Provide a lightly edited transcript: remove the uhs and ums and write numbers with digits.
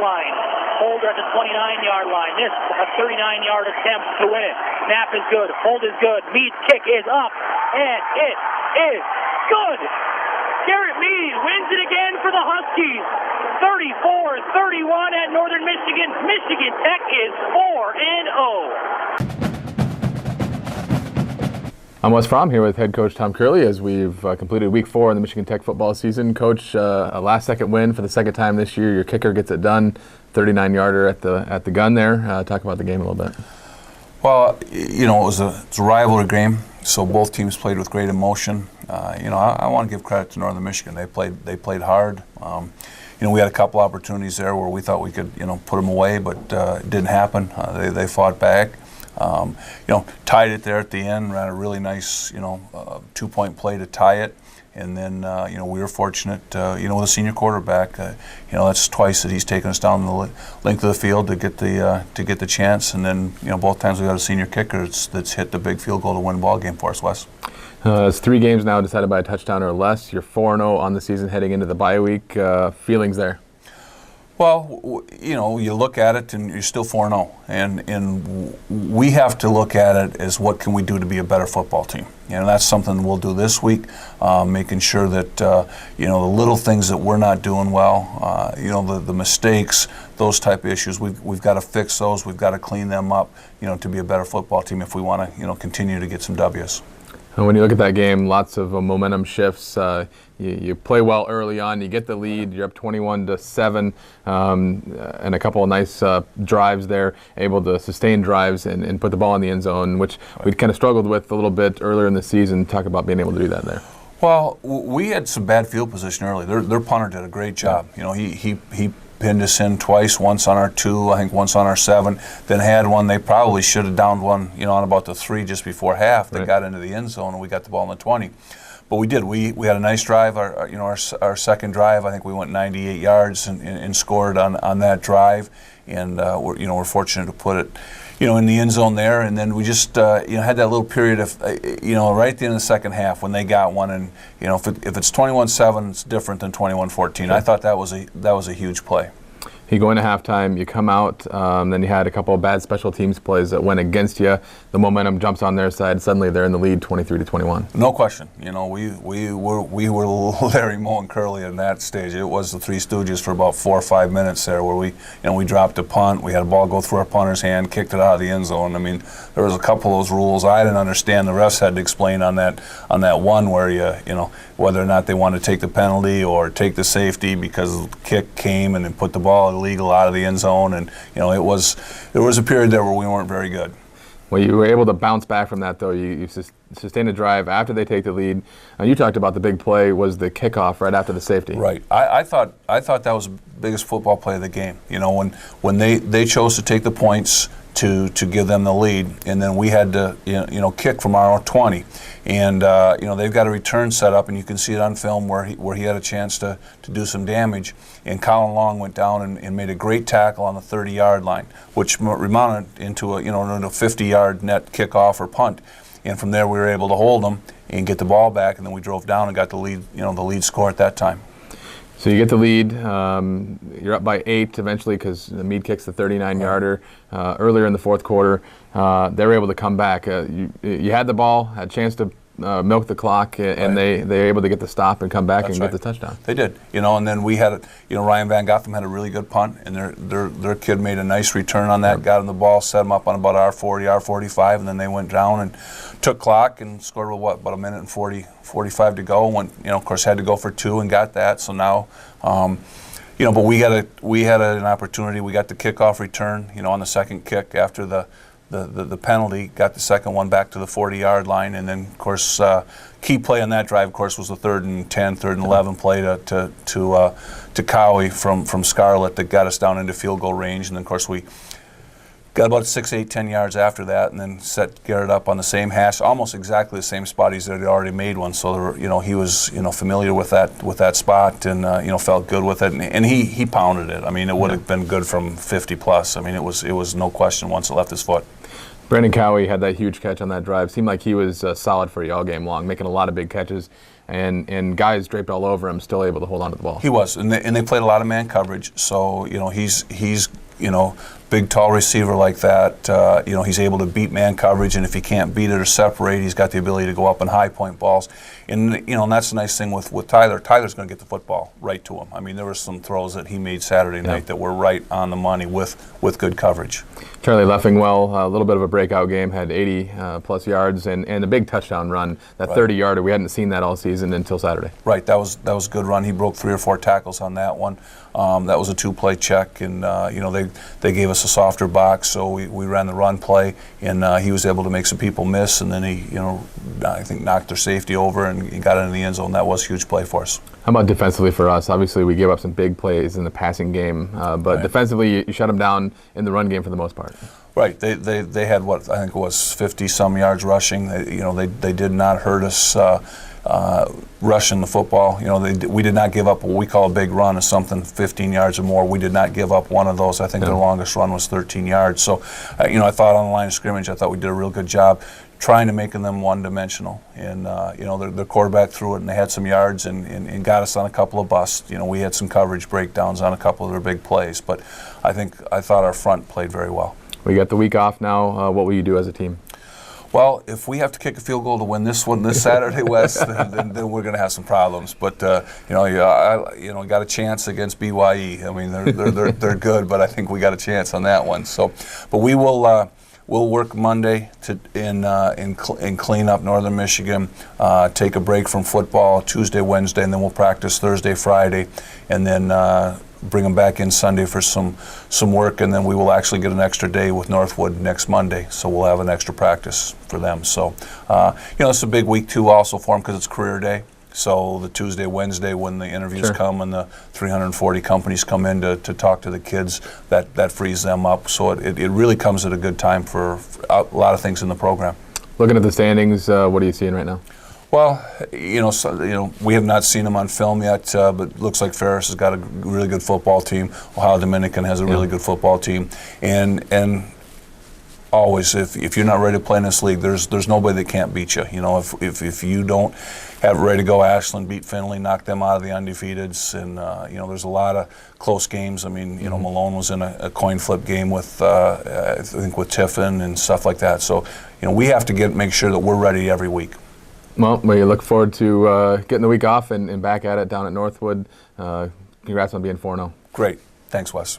line. Holder at the 29-yard line. This a 39-yard attempt to win it. Snap is good. Hold is good. Mead's kick is up, and it is good. Garrett Mead wins it again for the Huskies. 34-31 at Northern Michigan. Michigan Tech is 4-0. I'm Wes Fromm here with head coach Tom Kearly as we've completed week 4 in the Michigan Tech football season. Coach, a last-second win for the second time this year. Your kicker gets it done, 39-yarder at the gun there. Talk about the game a little bit. Well, you know, it's a rivalry game, so both teams played with great emotion. I want to give credit to Northern Michigan. They played hard. We had a couple opportunities there where we thought we could, put them away, but it didn't happen. They fought back. Tied it there at the end, ran a really nice, 2-point play to tie it. And then, we were fortunate, with a senior quarterback. That's twice that he's taken us down the length of the field to get the chance. And then, both times we got a senior kicker that's hit the big field goal to win the ball game for us, Wes. It's 3 games now decided by a touchdown or less. You're 4-0 on the season heading into the bye week. Feelings there? Well, you look at it and you're still 4-0, and we have to look at it as what can we do to be a better football team. That's something we'll do this week, making sure that the little things that we're not doing well, the mistakes, those type of issues, we've got to fix those. We've got to clean them up, to be a better football team if we want to, continue to get some W's. When you look at that game, lots of momentum shifts. You play well early on. You get the lead. You're up 21-7, and a couple of nice drives there, able to sustain drives and put the ball in the end zone, which we'd kind of struggled with a little bit earlier in the season. Talk about being able to do that there. Well, we had some bad field position early. Their punter did a great job. He pinned us in twice, once on our 2, I think once on our 7, then had one they probably should have downed one, on about the 3 just before half. They got into the end zone and we got the ball in the 20. But we did. We had a nice drive. Our second drive, I think we went 98 yards and scored on that drive. And we're fortunate to put it, in the end zone there. And then we just had that little period of right at the end of the second half when they got one. And if it's 21-7, it's different than 21-14. Sure. I thought that was a huge play. You go into halftime, you come out, then you had a couple of bad special teams plays that went against you. The momentum jumps on their side. Suddenly they're in the lead, 23-21. No question. We were Larry Moe and Kearly in that stage. It was the Three Stooges for about 4 or 5 minutes there, where we dropped a punt. We had a ball go through our punter's hand, kicked it out of the end zone. I mean, there was a couple of those rules I didn't understand. The refs had to explain on that one where whether or not they wanted to take the penalty or take the safety because the kick came and then put the ball illegal out of the end zone, and there was a period there where we weren't very good. Well, you were able to bounce back from that, though. You sustained a drive after they take the lead. You talked about the big play was the kickoff right after the safety. Right. I thought that was the biggest football play of the game. When they chose to take the points to give them the lead, and then we had to kick from our own 20, and they've got a return set up, and you can see it on film where he had a chance to do some damage, and Colin Long went down and made a great tackle on the 30-yard line, which remounted into a 50-yard net kickoff or punt, and from there we were able to hold them and get the ball back, and then we drove down and got the lead the lead score at that time. So you get the lead. You're up by 8 eventually because Mead kicks the 39-yarder earlier in the fourth quarter. They were able to come back. You had the ball, had a chance to milk the clock, and they were able to get the stop and come back and get the touchdown. They did, and then we had, Ryan Van Gotham had a really good punt, and their kid made a nice return on that, got him the ball, set him up on about our 40, our 45, and then they went down and took clock and scored with about a minute and 45 to go. Went, of course, had to go for 2 and got that. So now, but we had an opportunity. We got the kickoff return, on the second kick after the penalty, got the second one back to the 40-yard line, and then, of course, key play on that drive, of course, was the 3rd and 10, 3rd and 11 play to Cowie from Scarlett that got us down into field goal range, and then, of course, we got about 6, 8, 10 yards after that, and then set Garrett up on the same hash, almost exactly the same spot he'd already made one. So he was familiar with that spot, and felt good with it, and he pounded it. I mean, it would have been good from 50 plus. I mean, it was no question once it left his foot. Brandon Cowie had that huge catch on that drive. Seemed like he was solid for you all game long, making a lot of big catches. and guys draped all over him, still able to hold on to the ball. He was, and they played a lot of man coverage. So he's big, tall receiver like that. He's able to beat man coverage, and if he can't beat it or separate, he's got the ability to go up and high point balls. And and that's the nice thing with Tyler. Tyler's going to get the football right to him. I mean, there were some throws that he made Saturday night that were right on the money with good coverage. Kearly Leffingwell, a little bit of a breakout game, had 80 plus yards and a big touchdown run. That 30-yarder, we hadn't seen that all season until Saturday. Right, that was a good run. He broke 3 or 4 tackles on that one. That was a 2-play check, and they gave us a softer box, so we ran the run play, and he was able to make some people miss, and then he I think knocked their safety over and he got into the end zone. That was a huge play for us. How about defensively for us? Obviously, we gave up some big plays in the passing game, but defensively, you shut them down in the run game for the most part. Right. They had what I think was 50-some yards rushing. They did not hurt us rushing the football. We did not give up what we call a big run, is something 15 yards or more. We did not give up one of those. I think their longest run was 13 yards. So, I thought on the line of scrimmage, I thought we did a real good job trying to make them one-dimensional. And, their quarterback threw it, and they had some yards and got us on a couple of busts. We had some coverage breakdowns on a couple of their big plays. But I thought our front played very well. We got the week off now. What will you do as a team? Well, if we have to kick a field goal to win this one this Saturday, Wes, then we're going to have some problems. But I got a chance against BYE. I mean, they're good, but I think we got a chance on that one. So, but we will. We'll work Monday in clean up Northern Michigan, take a break from football Tuesday, Wednesday, and then we'll practice Thursday, Friday, and then bring them back in Sunday for some work, and then we will actually get an extra day with Northwood next Monday, so we'll have an extra practice for them. So, it's a big week too also for them because it's career day. So the Tuesday, Wednesday, when the interviews come and the 340 companies come in to talk to the kids, that frees them up. So it really comes at a good time for a lot of things in the program. Looking at the standings, what are you seeing right now? Well, we have not seen them on film yet, but it looks like Ferris has got a really good football team. Ohio Dominican has a really good football team, and always, if you're not ready to play in this league, there's nobody that can't beat you. If you don't have it ready to go, Ashland beat Findlay, knock them out of the undefeateds, and there's a lot of close games. I mean, Malone was in a coin flip game with I think with Tiffin and stuff like that. So we have to make sure that we're ready every week. Well, we look forward to getting the week off and back at it down at Northwood. Congrats on being 4-0. Great. Thanks, Wes.